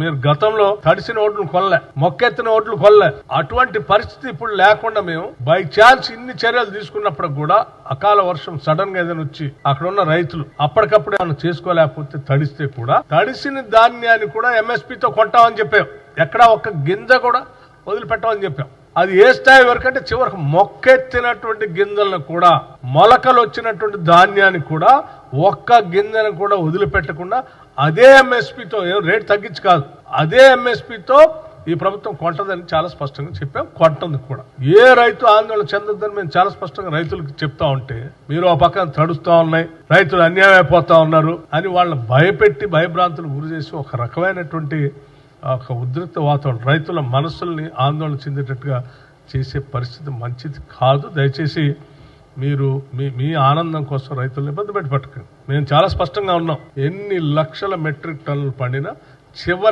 మీరు గతంలో తడిసిన ఓట్లు కొనలే, మొక్కెత్తిన ఓట్లు కొనలే. అటువంటి పరిస్థితి ఇప్పుడు లేకుండా మేము బై ఛాన్స్ ఇన్ని చర్యలు తీసుకున్నప్పుడు కూడా అకాల వర్షం సడన్ గా ఏదైనా వచ్చి అక్కడ ఉన్న రైతులు అప్పటికప్పుడే మనం చేసుకోలేకపోతే తడిస్తే కూడా తడిసిన ధాన్యాన్ని కూడా ఎంఎస్పీతో కొంటామని చెప్పాం. ఎక్కడా ఒక్క గింజ కూడా వదిలిపెట్టామని చెప్పాం. అది ఏ స్థాయి వరకు అంటే చివరికి మొక్కెత్తినటువంటి గింజలను కూడా, మొలకలు వచ్చినటువంటి ధాన్యాన్ని కూడా ఒక్క గింజను కూడా వదిలిపెట్టకుండా అదే ఎంఎస్పీతో, రేటు తగ్గించి కాదు, అదే ఎంఎస్పీతో ఈ ప్రభుత్వం కొంటదని చాలా స్పష్టంగా చెప్పాం. కొంటుంది కూడా. ఏ రైతు ఆందోళన చెందొద్దని మేము చాలా స్పష్టంగా రైతులకు చెప్తా ఉంటే మీరు ఆ పక్కన తడుస్తా ఉన్నాయి, రైతులు అన్యాయం అయిపోతా ఉన్నారు అని వాళ్ళని భయపెట్టి భయభ్రాంతులు గురి చేసి ఒక రకమైనటువంటి ఒక ఉద్రిక్త వాతావరణం, రైతుల మనస్సుల్ని ఆందోళన చెందేటట్టుగా చేసే పరిస్థితి మంచిది కాదు. దయచేసి మీరు మీ ఆనందం కోసం రైతులను ఇబ్బంది పెట్టకండి. మేము చాలా స్పష్టంగా ఉన్నాం. ఎన్ని లక్షల మెట్రిక్ టన్నులు పండినా చివరి